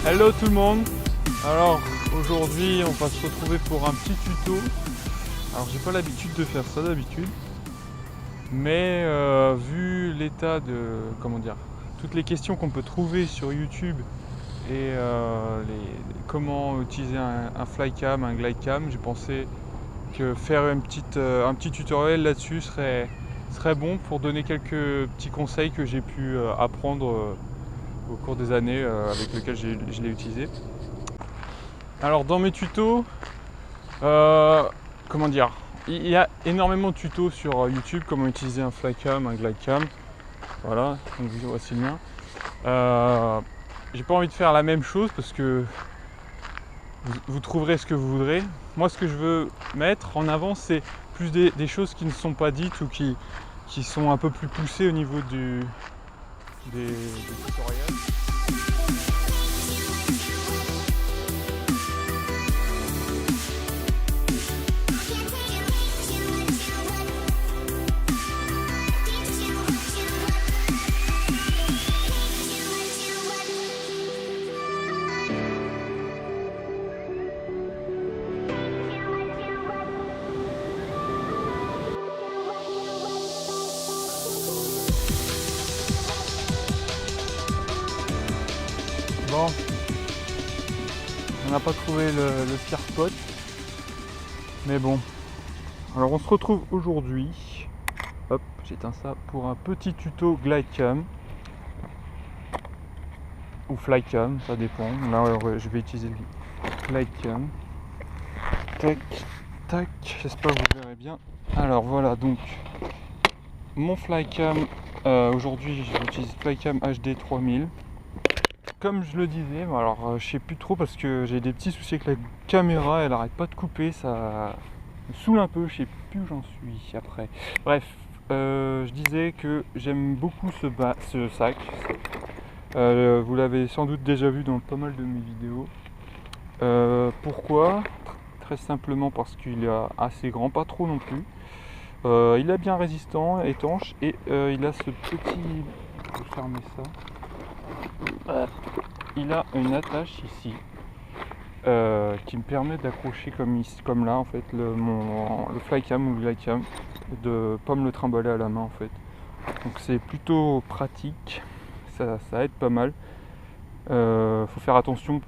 Hello tout le monde. Alors aujourd'hui on va se retrouver pour un petit tuto. Alors j'ai pas l'habitude de faire ça d'habitude, mais vu l'état de, comment dire, toutes les questions qu'on peut trouver sur YouTube et comment utiliser un flycam, un glidecam, j'ai pensé que faire un petit tutoriel là-dessus serait bon pour donner quelques petits conseils que j'ai pu apprendre au cours des années avec lesquels je l'ai utilisé. Alors dans mes tutos, comment dire, il y a énormément de tutos sur YouTube, comment utiliser un flycam, un glidecam. Voilà, donc voici le mien. J'ai pas envie de faire la même chose parce que vous trouverez ce que vous voudrez. Moi ce que je veux mettre en avant c'est plus des choses qui ne sont pas dites ou qui sont un peu plus poussées au niveau des tutoriels. Bon, on n'a pas trouvé le pire spot, mais bon. Alors on se retrouve aujourd'hui, hop, j'éteins ça, pour un petit tuto glidecam ou flycam, ça dépend. Là je vais utiliser le glidecam. Tac, tac, j'espère que vous verrez bien. Alors voilà, donc mon flycam, aujourd'hui j'utilise flycam HD 3000. Comme je le disais, alors je sais plus trop parce que j'ai des petits soucis avec la caméra, elle arrête pas de couper, ça me saoule un peu, je sais plus où j'en suis après. Bref, je disais que j'aime beaucoup ce sac. Vous l'avez sans doute déjà vu dans pas mal de mes vidéos. Pourquoi ? Très simplement parce qu'il est assez grand, pas trop non plus. Il est bien résistant, étanche, et il a ce petit... Je vais fermer ça. Il a une attache ici qui me permet d'accrocher comme là en fait le flycam ou le glidecam, de pas me le trimballer à la main en fait. Donc c'est plutôt pratique, ça aide pas mal. Faut faire attention.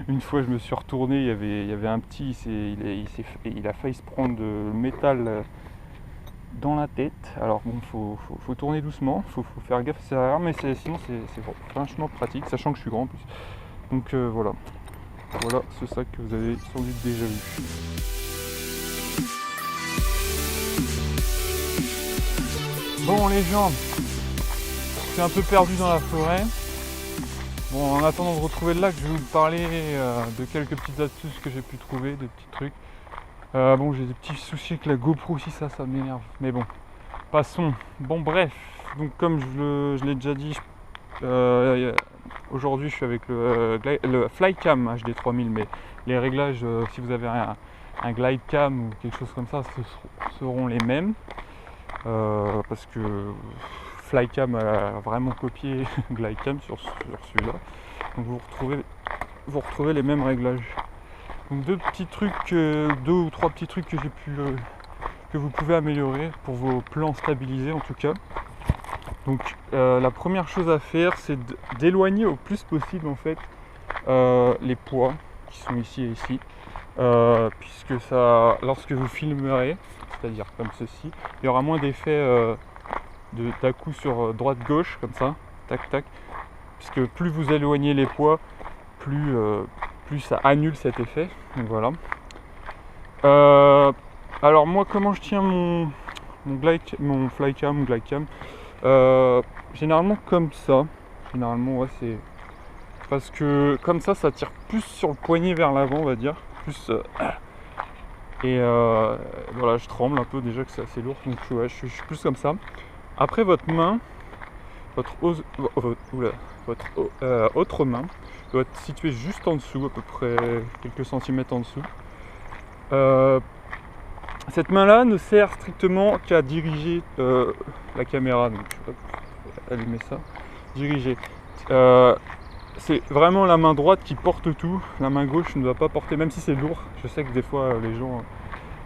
Une fois je me suis retourné, il y avait un petit, il a failli se prendre le métal dans la tête. Alors bon, faut tourner doucement, faut faire gaffe, c'est rare, mais sinon c'est franchement pratique, sachant que je suis grand en plus. Donc voilà ce sac que vous avez sans doute déjà vu. Bon les gens, je suis un peu perdu dans la forêt. Bon, en attendant de retrouver le lac, je vais vous parler de quelques petites astuces que j'ai pu trouver, des petits trucs. Bon, j'ai des petits soucis avec la GoPro aussi, ça m'énerve. Mais bon, passons. Bon, bref, donc comme je l'ai déjà dit, aujourd'hui je suis avec le Flycam HD 3000, mais les réglages, si vous avez un Glidecam ou quelque chose comme ça, seront les mêmes. Parce que Flycam a vraiment copié Glidecam sur celui-là. Donc vous retrouvez les mêmes réglages. Donc deux ou trois petits trucs que j'ai pu que vous pouvez améliorer pour vos plans stabilisés en tout cas. Donc la première chose à faire, c'est d'éloigner au plus possible en fait les poids qui sont ici et ici, puisque ça, lorsque vous filmerez, c'est-à-dire comme ceci, il y aura moins d'effet d'à-coup sur droite-gauche comme ça, tac tac, puisque plus vous éloignez les poids, plus ça annule cet effet. Donc voilà. Alors moi, comment je tiens mon flycam, mon glidecam, généralement comme ça. Généralement ouais, c'est parce que comme ça tire plus sur le poignet vers l'avant, on va dire, plus et voilà, je tremble un peu déjà que c'est assez lourd, donc ouais, je suis plus comme ça. Après votre main, votre autre main doit être située juste en dessous, à peu près quelques centimètres en dessous. Cette main-là ne sert strictement qu'à diriger la caméra. Donc, hop, allumer ça. Diriger. c'est vraiment la main droite qui porte tout. La main gauche ne doit pas porter, même si c'est lourd. Je sais que des fois les gens,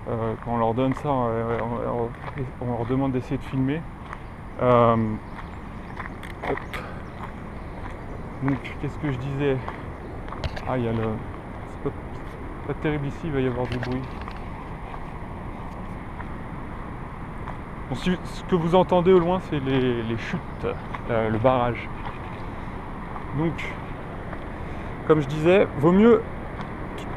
quand on leur donne ça, on leur demande d'essayer de filmer. Hop. Donc qu'est-ce que je disais? Ah, il y a le... C'est pas terrible ici, il va y avoir du bruit. Bon, ce que vous entendez au loin, c'est les chutes, le barrage. Donc, comme je disais, vaut mieux,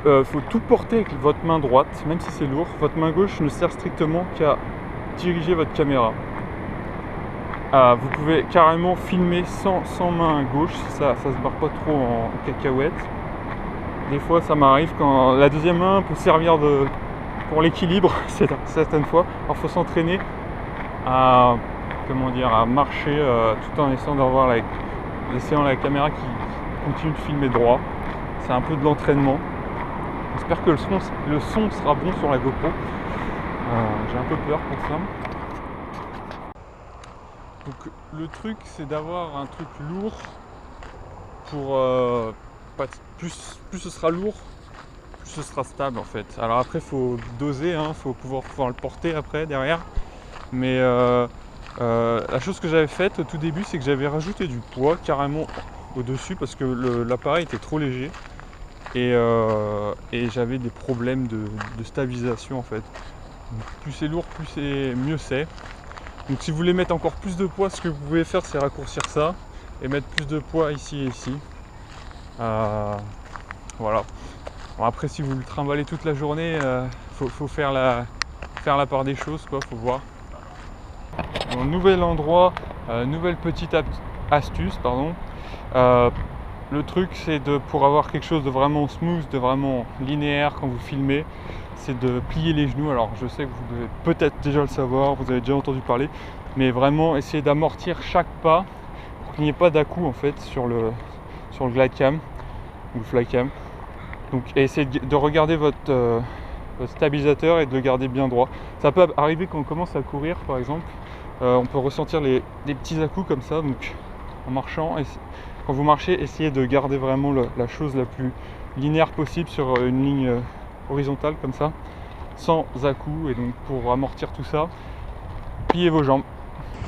faut tout porter avec votre main droite, même si c'est lourd. Votre main gauche ne sert strictement qu'à diriger votre caméra. Vous pouvez carrément filmer sans main gauche, si ça se barre pas trop en cacahuète. Des fois, ça m'arrive quand la deuxième main peut servir pour l'équilibre, certaines fois. Alors, faut s'entraîner à marcher tout en essayant d'avoir la caméra qui continue de filmer droit. C'est un peu de l'entraînement. J'espère que le son sera bon sur la GoPro. J'ai un peu peur pour ça. Donc le truc, c'est d'avoir un truc lourd pour plus ce sera lourd, plus ce sera stable en fait. Alors après, il faut doser, faut pouvoir le porter après derrière. Mais la chose que j'avais faite au tout début, c'est que j'avais rajouté du poids carrément au-dessus parce que l'appareil était trop léger et j'avais des problèmes de stabilisation en fait. Donc, plus c'est lourd, mieux c'est. Donc si vous voulez mettre encore plus de poids, ce que vous pouvez faire, c'est raccourcir ça et mettre plus de poids ici et ici. Voilà. Bon, après, si vous le trimballez toute la journée, faut faire la part des choses, quoi. Faut voir. Bon, nouvel endroit, nouvelle petite astuce, pardon. Le truc, c'est pour avoir quelque chose de vraiment smooth, de vraiment linéaire quand vous filmez, c'est de plier les genoux. Alors je sais que vous devez peut-être déjà le savoir, vous avez déjà entendu parler, mais vraiment essayer d'amortir chaque pas pour qu'il n'y ait pas d'à-coup en fait sur le glide cam ou le fly cam. Donc essayez de regarder votre stabilisateur et de le garder bien droit. Ça peut arriver quand on commence à courir par exemple, on peut ressentir des petits à-coups comme ça. Donc en marchant, quand vous marchez, essayez de garder vraiment la chose la plus linéaire possible sur une ligne horizontale comme ça, sans à-coups. Et donc pour amortir tout ça, pliez vos jambes.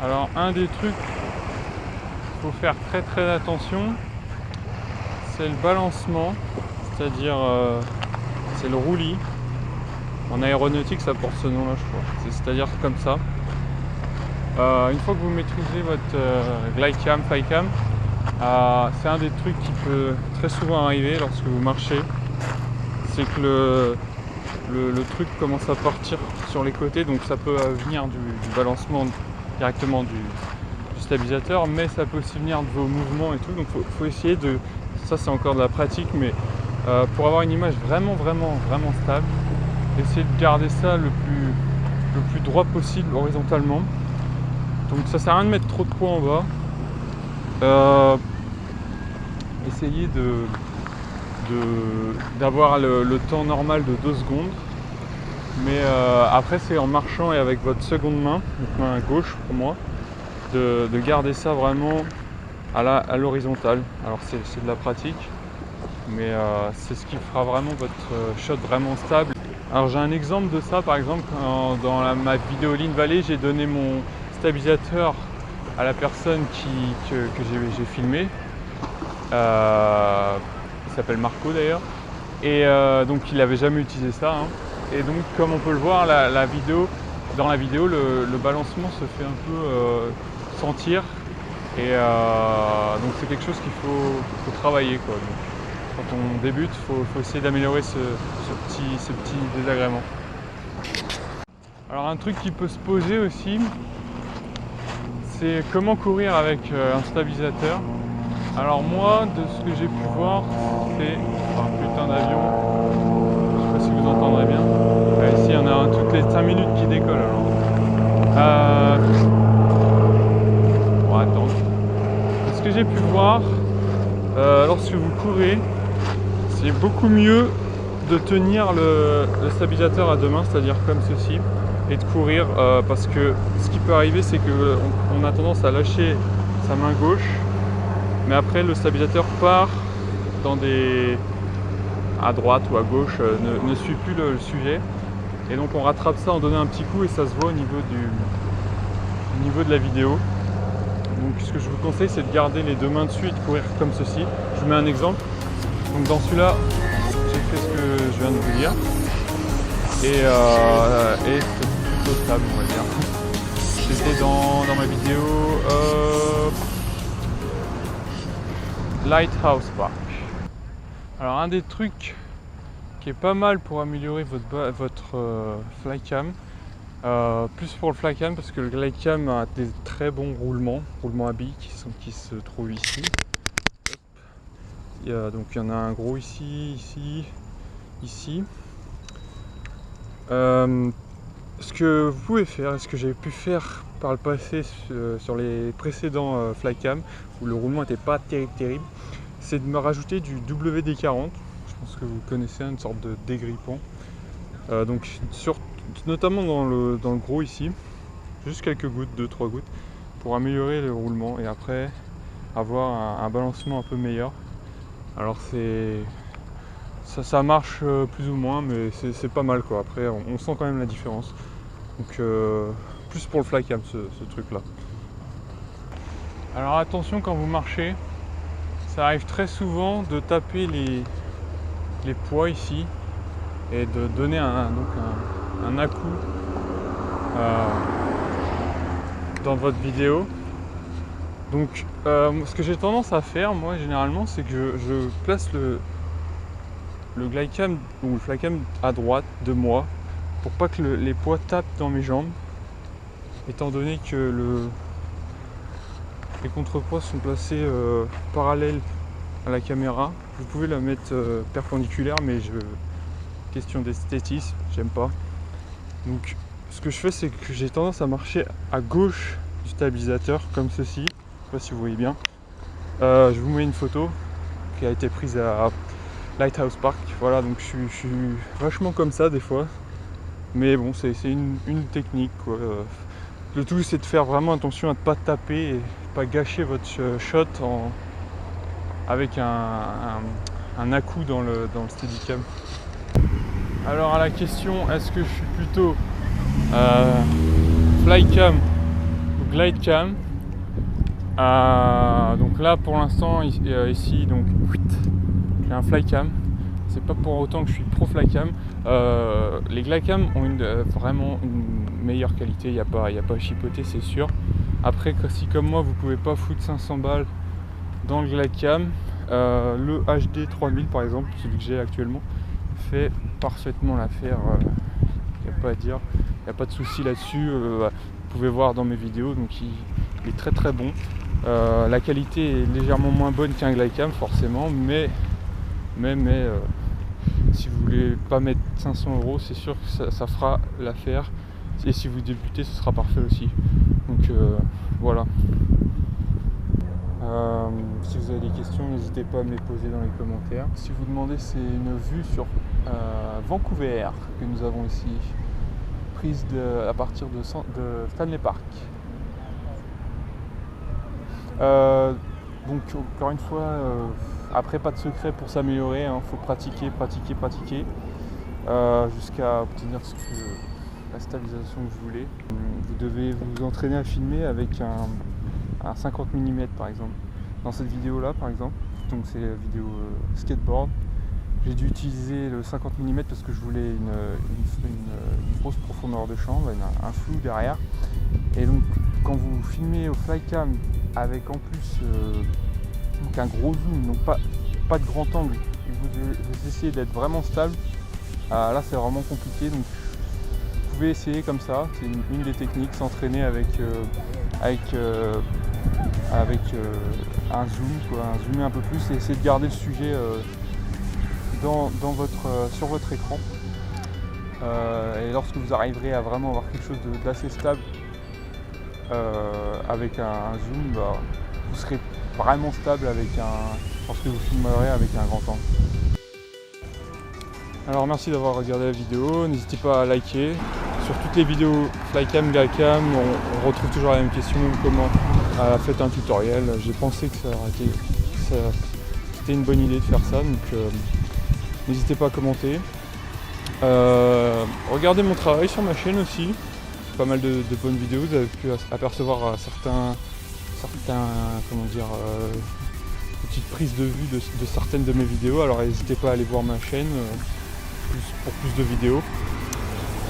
Alors un des trucs qu'il faut faire très attention, c'est le balancement, c'est-à-dire c'est le roulis. En aéronautique, ça porte ce nom-là, je crois. C'est-à-dire comme ça. Une fois que vous maîtrisez votre glide cam, fly cam, c'est un des trucs qui peut très souvent arriver lorsque vous marchez. C'est que le truc commence à partir sur les côtés, donc ça peut venir du balancement directement du stabilisateur, mais ça peut aussi venir de vos mouvements et tout. Donc faut essayer de... Ça c'est encore de la pratique, mais pour avoir une image vraiment stable, essayez de garder ça le plus droit possible horizontalement. Donc ça sert à rien de mettre trop de poids en bas. Essayez d'avoir le temps normal de 2 secondes. Mais après c'est en marchant et avec votre seconde main, donc main gauche pour moi, de garder ça vraiment à l'horizontale. Alors c'est de la pratique, mais c'est ce qui fera vraiment votre shot vraiment stable. Alors j'ai un exemple de ça, par exemple dans ma vidéo Lean Valley, j'ai donné mon stabilisateur à la personne que j'ai filmé. Il s'appelle Marco d'ailleurs, et donc il n'avait jamais utilisé ça. Et donc comme on peut le voir, dans la vidéo, le balancement se fait un peu sentir, et donc c'est quelque chose qu'il faut travailler, quoi. Donc, quand on débute, il faut essayer d'améliorer ce petit désagrément. Alors un truc qui peut se poser aussi, c'est comment courir avec un stabilisateur. Alors moi, de ce que j'ai pu voir, c'est un putain d'avion. Je sais pas si vous entendrez bien. Ici, il y en a un toutes les 5 minutes qui décolle. Alors, on va attendre. De ce que j'ai pu voir, lorsque vous courez, c'est beaucoup mieux de tenir le stabilisateur à deux mains, c'est-à-dire comme ceci, et de courir, parce que ce qui peut arriver, c'est qu'on a tendance à lâcher sa main gauche mais après le stabilisateur part dans des... à droite ou à gauche, ne suit plus le sujet. Et donc on rattrape ça en donnant un petit coup et ça se voit au niveau de la vidéo. Donc ce que je vous conseille, c'est de garder les deux mains dessus et de courir comme ceci. Je vous mets un exemple. Donc dans celui-là, j'ai fait ce que je viens de vous dire. Et c'est plutôt stable, on va dire. C'était dans ma vidéo Lighthouse Park. Alors un des trucs qui est pas mal pour améliorer votre flycam, plus pour le flycam parce que le glidecam a des très bons roulements à billes qui se trouvent ici. Donc il y en a un gros ici. Ce que vous pouvez faire, ce que j'ai pu faire par le passé sur les précédents flycam où le roulement n'était pas terrible, c'est de me rajouter du WD-40. Je pense que vous connaissez, une sorte de dégrippant. Donc notamment dans le gros ici, juste quelques gouttes, 2-3 gouttes, pour améliorer le roulement et après avoir un balancement un peu meilleur. Alors ça marche plus ou moins, mais c'est pas mal quoi. Après on sent quand même la différence. Donc plus pour le flycam ce truc là. Alors attention quand vous marchez, ça arrive très souvent de taper les poids ici et de donner un à-coup dans votre vidéo. Donc ce que j'ai tendance à faire moi généralement, c'est que je place le glidecam ou le flycam à droite de moi pour pas que les poids tapent dans mes jambes, étant donné que les contrepoids sont placés parallèles à la caméra. Vous pouvez la mettre perpendiculaire, mais question d'esthétisme, j'aime pas. Donc ce que je fais, c'est que j'ai tendance à marcher à gauche du stabilisateur comme ceci. Je sais pas si vous voyez bien. Je vous mets une photo qui a été prise à Lighthouse Park. Voilà, donc je suis vachement comme ça des fois. Mais bon, c'est une technique quoi. Le tout, c'est de faire vraiment attention à ne pas taper et pas gâcher votre shot avec un à-coup dans le steadicam. Alors à la question, est-ce que je suis plutôt flycam ou glidecam, donc là pour l'instant ici donc j'ai un flycam. C'est pas pour autant que je suis pro flycam. Les glidecam ont vraiment une meilleure qualité, il n'y a pas à chipoter, c'est sûr. Après, si comme moi vous pouvez pas foutre 500 balles dans le glidecam, le HD 3000 par exemple, celui que j'ai actuellement, fait parfaitement l'affaire. Il n'y a pas à dire, il n'y a pas de souci là-dessus. Vous pouvez voir dans mes vidéos, donc il est très très bon. La qualité est légèrement moins bonne qu'un glidecam forcément, mais si vous voulez pas mettre 500 €, c'est sûr que ça fera l'affaire. Et si vous débutez, ce sera parfait aussi. Donc voilà. Si vous avez des questions, n'hésitez pas à me les poser dans les commentaires. Si vous demandez, c'est une vue sur Vancouver que nous avons ici, prise à partir de Stanley Park. Donc encore une fois, après pas de secret pour s'améliorer, faut pratiquer jusqu'à obtenir la stabilisation que vous voulez. Vous devez vous entraîner à filmer avec un 50 mm par exemple. Dans cette vidéo là par exemple, donc c'est la vidéo skateboard, j'ai dû utiliser le 50 mm parce que je voulais une grosse profondeur de champ, un flou derrière. Et donc quand vous filmez au flycam avec en plus donc un gros zoom, donc pas de grand angle, et vous essayez d'être vraiment stable, là c'est vraiment compliqué. Donc vous pouvez essayer comme ça, c'est une des techniques, s'entraîner avec un zoom, un zoomer un peu plus, et essayer de garder le sujet sur votre écran. Et lorsque vous arriverez à vraiment avoir quelque chose d'assez stable avec un zoom, vous serez vraiment stable lorsque vous filmerez avec un grand angle. Alors merci d'avoir regardé la vidéo, n'hésitez pas à liker. Sur toutes les vidéos flycam, glidecam, on retrouve toujours la même question, comment faites un tutoriel. J'ai pensé que c'était une bonne idée de faire ça, donc n'hésitez pas à commenter. Regardez mon travail sur ma chaîne aussi, pas mal de bonnes vidéos, vous avez pu apercevoir certains comment dire, petites prises de vue de certaines de mes vidéos, alors n'hésitez pas à aller voir ma chaîne pour plus de vidéos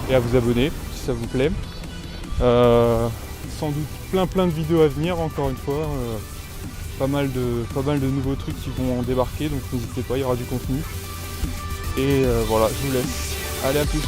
et à vous abonner si ça vous plaît. Sans doute plein de vidéos à venir, encore une fois, pas mal de nouveaux trucs qui vont en débarquer, donc n'hésitez pas, il y aura du contenu. Et voilà, je vous laisse. Allez, à plus.